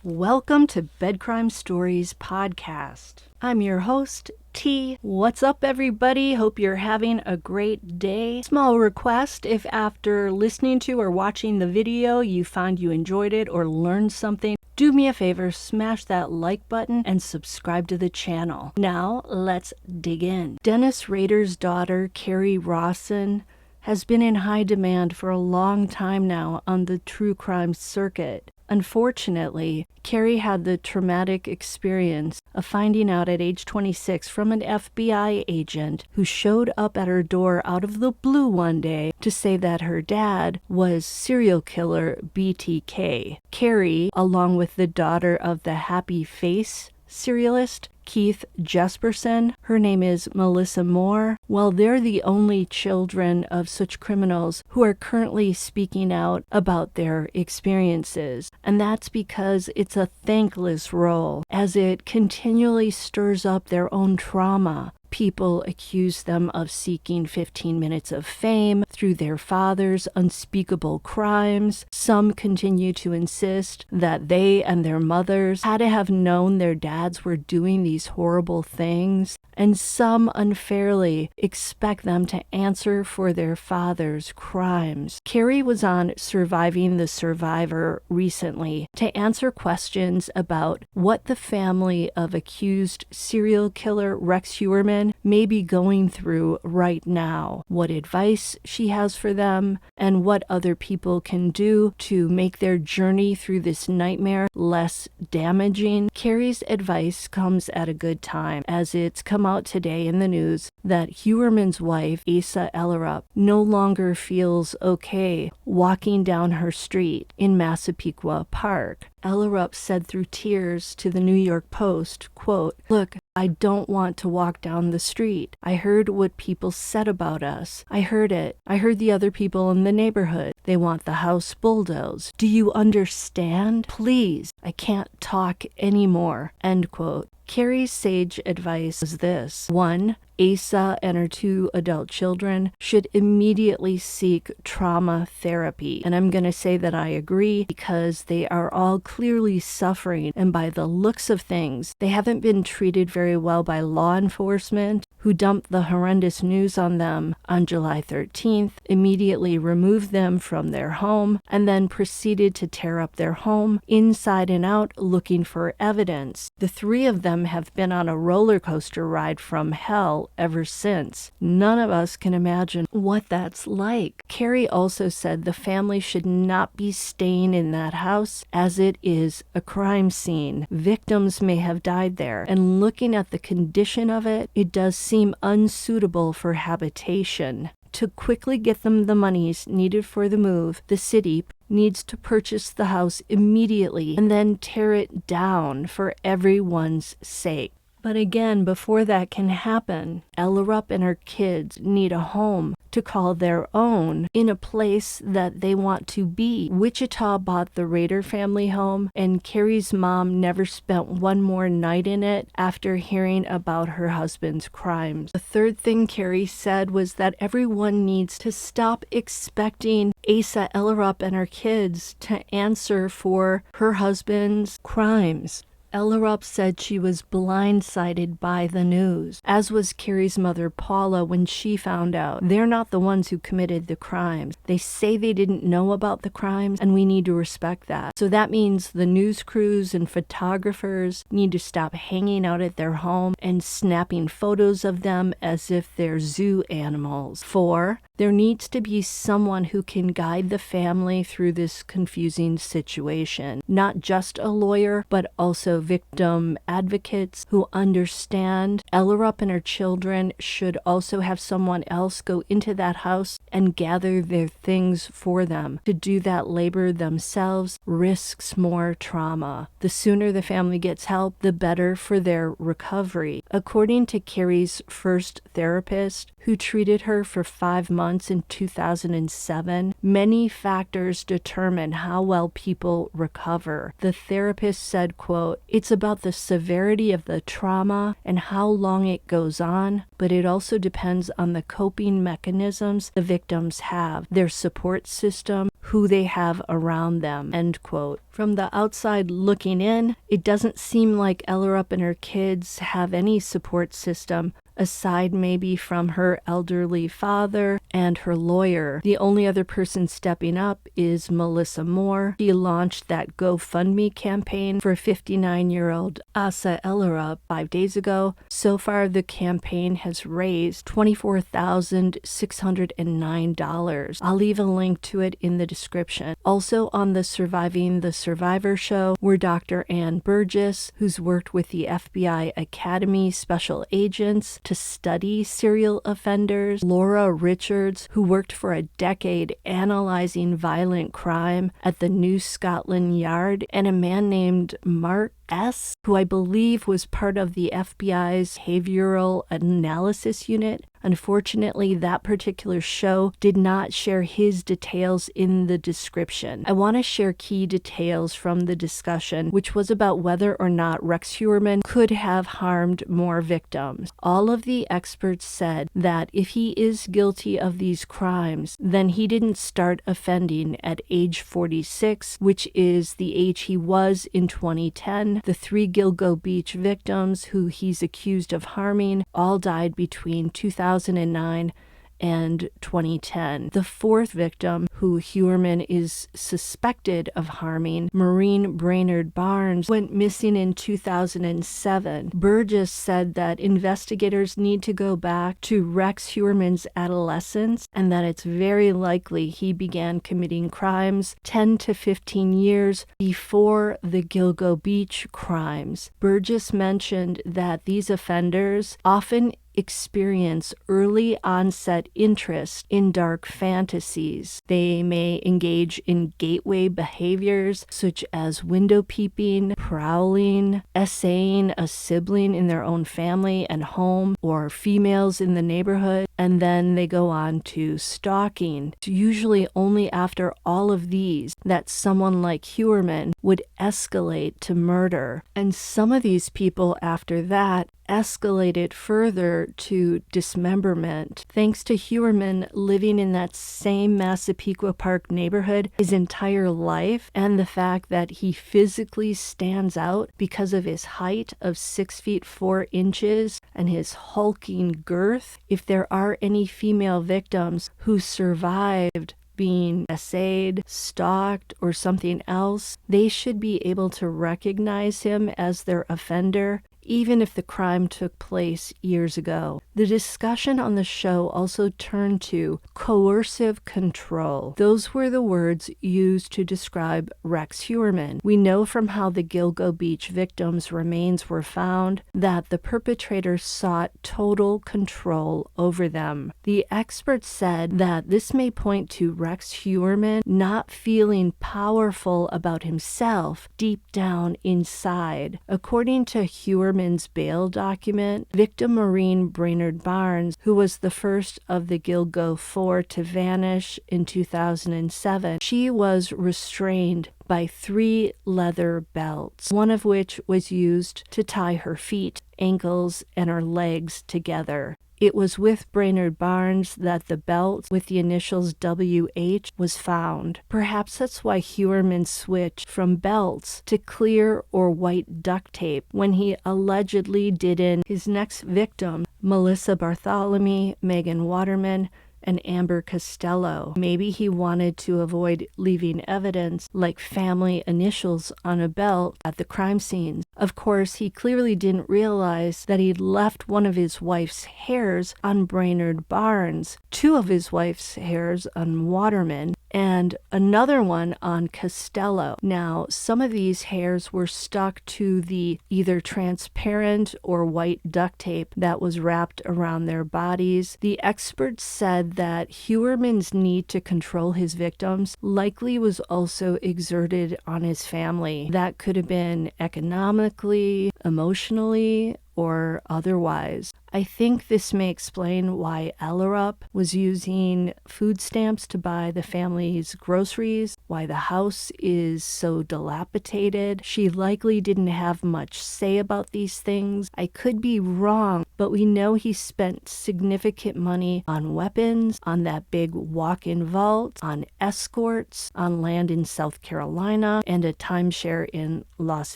Welcome to Bed Crime Stories podcast. I'm your host, T. What's up, everybody? Hope you're having a great day. Small request, if after listening to or watching the video you find you enjoyed it or learned something, do me a favor, smash that like button and subscribe to the channel. Now, let's dig in. Dennis Rader's daughter, Kerri Rawson, has been in high demand for a long time now on the true crime circuit. Unfortunately, Kerri had the traumatic experience of finding out at age 26 from an FBI agent who showed up at her door out of the blue one day to say that her dad was serial killer BTK. Kerri, along with the daughter of the Happy Face serialist Keith Jesperson, her name is Melissa Moore, well, they're the only children of such criminals who are currently speaking out about their experiences. And that's because it's a thankless role, as it continually stirs up their own trauma. People accuse them of seeking 15 minutes of fame through their father's unspeakable crimes. Some continue to insist that they and their mothers had to have known their dads were doing these horrible things. And some unfairly expect them to answer for their father's crimes. Kerri was on Surviving the Survivor recently to answer questions about what the family of accused serial killer Rex Heuermann may be going through right now, what advice she has for them, and what other people can do to make their journey through this nightmare less damaging. Kerri's advice comes at a good time, as it's come out today in the news that Heuermann's wife, Asa Ellerup, no longer feels okay walking down her street in Massapequa Park. Ellerup said through tears to the New York Post, quote, "Look, I don't want to walk down the street. I heard what people said about us. I heard it. I heard the other people in the neighborhood. They want the house bulldozed. Do you understand? Please, I can't talk anymore." End quote. Kerri's sage advice is this. 1. Asa and her 2 adult children should immediately seek trauma therapy. And I'm going to say that I agree, because they are all clearly suffering, and by the looks of things, they haven't been treated very well by law enforcement, who dumped the horrendous news on them on July 13th, immediately removed them from their home, and then proceeded to tear up their home inside and out looking for evidence. The 3 of them have been on a roller coaster ride from hell ever since. None of us can imagine what that's like. Kerri also said the family should not be staying in that house, as it is a crime scene. Victims may have died there, and looking at the condition of it, it does seem unsuitable for habitation. To quickly get them the monies needed for the move, the city needs to purchase the house immediately and then tear it down for everyone's sake. But again, before that can happen, Ellerup and her kids need a home to call their own in a place that they want to be. Wichita bought the Rader family home, and Kerri's mom never spent one more night in it after hearing about her husband's crimes. The third thing Kerri said was that everyone needs to stop expecting Asa Ellerup and her kids to answer for her husband's crimes. Ellerup said she was blindsided by the news, as was Kerri's mother Paula when she found out. They're not the ones who committed the crimes. They say they didn't know about the crimes, and we need to respect that. So that means the news crews and photographers need to stop hanging out at their home and snapping photos of them as if they're zoo animals. 4. There needs to be someone who can guide the family through this confusing situation. Not just a lawyer, but also victim advocates who understand. Ellerup and her children should also have someone else go into that house and gather their things for them. To do that labor themselves risks more trauma. The sooner the family gets help, the better for their recovery. According to Kerri's first therapist, who treated her for 5 months in 2007, many factors determine how well people recover. The therapist said, quote, It's about the severity of the trauma and how long it goes on, but it also depends on the coping mechanisms the victims have, their support system, who they have around them, end quote. From the outside looking in, it doesn't seem like Ellerup and her kids have any support system, aside maybe from her elderly father and her lawyer. The only other person stepping up is Melissa Moore. She launched that GoFundMe campaign for 59-year-old Asa Ellerup 5 days ago. So far, the campaign has raised $24,609. I'll leave a link to it in the description. Also on the Surviving the Survivor show were Dr. Ann Burgess, who's worked with the FBI Academy special agents to study serial offenders, Laura Richards, who worked for a decade analyzing violent crime at the New Scotland Yard, and a man named Mark S., who I believe was part of the FBI's Behavioral Analysis Unit. Unfortunately, that particular show did not share his details in the description. I want to share key details from the discussion, which was about whether or not Rex Heuermann could have harmed more victims. All of the experts said that if he is guilty of these crimes, then he didn't start offending at age 46, which is the age he was in 2010. The 3 Gilgo Beach victims who he's accused of harming all died between 2009 and 2010. The 4th victim, who Heuermann is suspected of harming, Maureen Brainerd Barnes, went missing in 2007. Burgess said that investigators need to go back to Rex Heuermann's adolescence and that it's very likely he began committing crimes 10 to 15 years before the Gilgo Beach crimes. Burgess mentioned that these offenders often experience early onset interest in dark fantasies. They may engage in gateway behaviors such as window peeping, prowling, essaying a sibling in their own family and home, or females in the neighborhood, and then they go on to stalking. It's usually only after all of these that someone like Heuermann would escalate to murder. And some of these people after that escalated further to dismemberment. Thanks to Heuermann living in that same Massapequa Park neighborhood his entire life, and the fact that he physically stands out because of his height of 6 feet 4 inches and his hulking girth, if there are any female victims who survived being essayed, stalked, or something else, they should be able to recognize him as their offender, even if the crime took place years ago. The discussion on the show also turned to coercive control. Those were the words used to describe Rex Heuermann. We know from how the Gilgo Beach victims' remains were found that the perpetrator sought total control over them. The experts said that this may point to Rex Heuermann not feeling powerful about himself deep down inside. According to Heuermann's bail document, victim Maureen Brainerd Barnes, who was the first of the Gilgo 4 to vanish in 2007, she was restrained by 3 leather belts, one of which was used to tie her feet, ankles, and her legs together. It was with Brainerd Barnes that the belt with the initials WH was found. Perhaps that's why Heuermann switched from belts to clear or white duct tape when he allegedly did in his next victim, Melissa Bartholomew, Megan Waterman, and Amber Costello. Maybe he wanted to avoid leaving evidence like family initials on a belt at the crime scenes. Of course, he clearly didn't realize that he'd left one of his wife's hairs on Brainerd Barnes, 2 of his wife's hairs on Waterman, and another one on Costello. Now, some of these hairs were stuck to the either transparent or white duct tape that was wrapped around their bodies. The experts said that Heuermann's need to control his victims likely was also exerted on his family. That could have been economically, emotionally, or otherwise. I think this may explain why Ellerup was using food stamps to buy the family's groceries, why the house is so dilapidated. She likely didn't have much say about these things. I could be wrong, but we know he spent significant money on weapons, on that big walk-in vault, on escorts, on land in South Carolina, and a timeshare in Las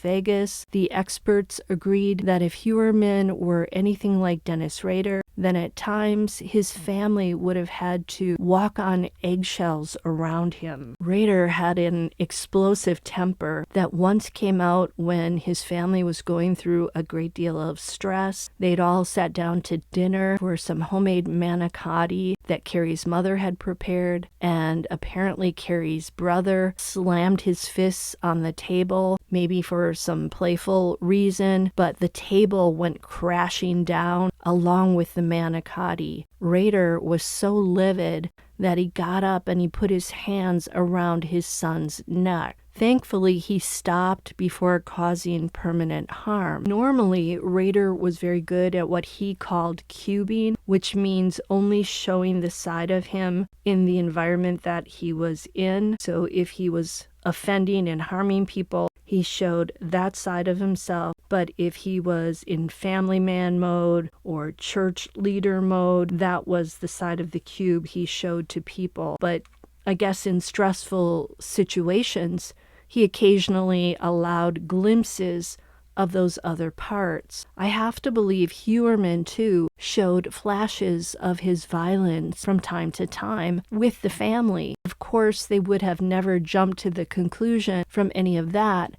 Vegas. The experts agreed that if Heuerman were anything like Dennis Rader, then at times his family would have had to walk on eggshells around him. Rader had an explosive temper that once came out when his family was going through a great deal of stress. They'd all sat down to dinner for some homemade manicotti that Kerri's mother had prepared, and apparently Kerri's brother slammed his fists on the table, maybe for some playful reason, but the table went crashing down along with the manicotti. Rader was so livid that he got up and he put his hands around his son's neck. Thankfully, he stopped before causing permanent harm. Normally, Rader was very good at what he called cubing, which means only showing the side of him in the environment that he was in. So if he was offending and harming people, he showed that side of himself. But if he was in family man mode or church leader mode, that was the side of the cube he showed to people. But I guess in stressful situations, he occasionally allowed glimpses of those other parts. I have to believe Heuerman, too, showed flashes of his violence from time to time with the family. Of course, they would have never jumped to the conclusion from any of that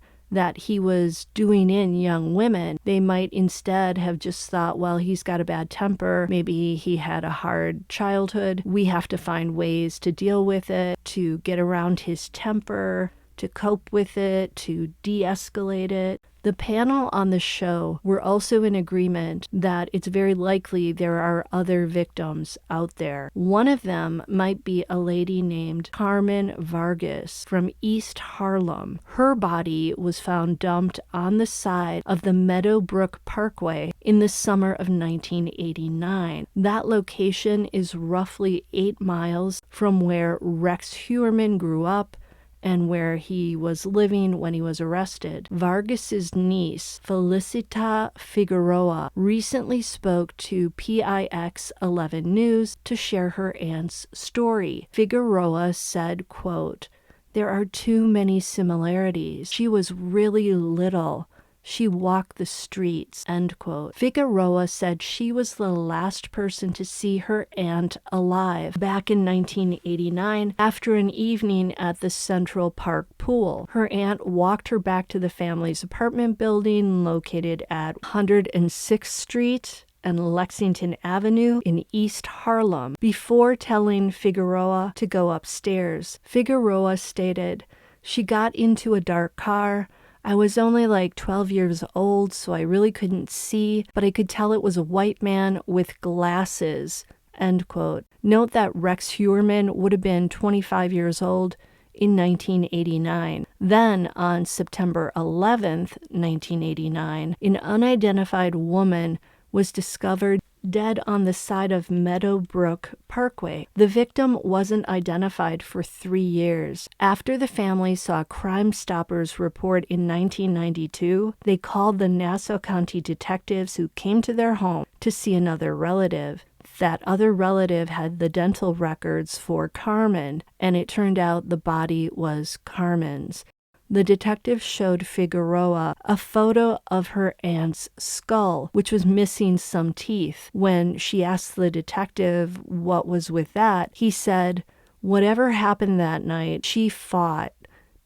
he was doing in young women. They might instead have just thought, well, he's got a bad temper. Maybe he had a hard childhood. We have to find ways to deal with it, to get around his temper, to cope with it, to de-escalate it. The panel on the show were also in agreement that it's very likely there are other victims out there. One of them might be a lady named Carmen Vargas from East Harlem. Her body was found dumped on the side of the Meadowbrook Parkway in the summer of 1989. That location is roughly 8 miles from where Rex Heuermann grew up and where he was living when he was arrested. Vargas's niece, Felicita Figueroa, recently spoke to PIX 11 News to share her aunt's story. Figueroa said, quote, "There are too many similarities. She was really little. She walked the streets," end quote. Figueroa said she was the last person to see her aunt alive back in 1989 after an evening at the Central Park pool. Her aunt walked her back to the family's apartment building located at 106th Street and Lexington Avenue in East Harlem before telling Figueroa to go upstairs. Figueroa stated, "She got into a dark car. I was only like 12 years old, so I really couldn't see, but I could tell it was a white man with glasses," end quote. Note that Rex Heuermann would have been 25 years old in 1989. Then, on September 11th, 1989, an unidentified woman was discovered dead on the side of Meadowbrook Parkway. The victim wasn't identified for 3 years. After the family saw Crime Stoppers report in 1992, they called the Nassau County detectives who came to their home to see another relative. That other relative had the dental records for Carmen, and it turned out the body was Carmen's. The detective showed Figueroa a photo of her aunt's skull, which was missing some teeth. When she asked the detective what was with that, he said, "Whatever happened that night, she fought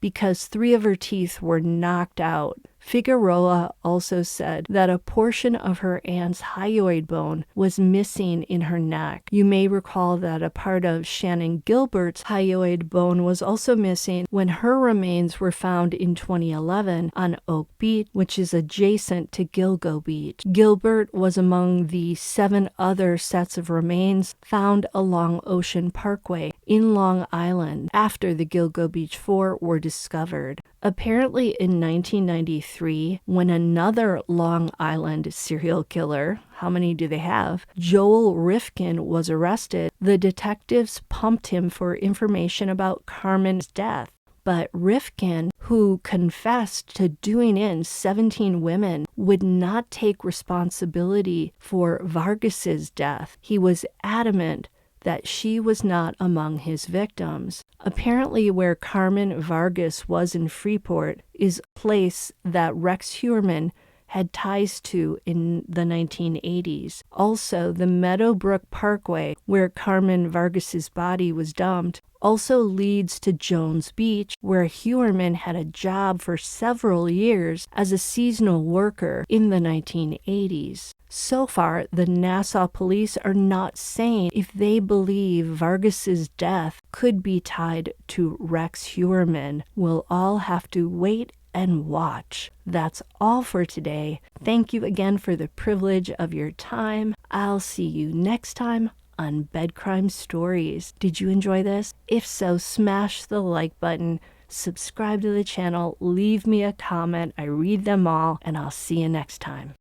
because 3 of her teeth were knocked out." Figueroa also said that a portion of her aunt's hyoid bone was missing in her neck. You may recall that a part of Shannon Gilbert's hyoid bone was also missing when her remains were found in 2011 on Oak Beach, which is adjacent to Gilgo Beach. Gilbert was among the 7 other sets of remains found along Ocean Parkway in Long Island after the Gilgo Beach 4 were discovered. Apparently in 1993, when another Long Island serial killer, how many do they have, Joel Rifkin, was arrested, the detectives pumped him for information about Carmen's death. But Rifkin, who confessed to doing in 17 women, would not take responsibility for Vargas's death. He was adamant that she was not among his victims. Apparently, where Carmen Vargas was in Freeport is a place that Rex Heuermann had ties to in the 1980s. Also, the Meadowbrook Parkway, where Carmen Vargas's body was dumped, also leads to Jones Beach, where Heuermann had a job for several years as a seasonal worker in the 1980s. So far, the Nassau police are not saying if they believe Vargas's death could be tied to Rex Heuermann. We'll all have to wait and watch. That's all for today. Thank you again for the privilege of your time. I'll see you next time on Bed Crime Stories. Did you enjoy this? If so, smash the like button, subscribe to the channel, leave me a comment. I read them all, and I'll see you next time.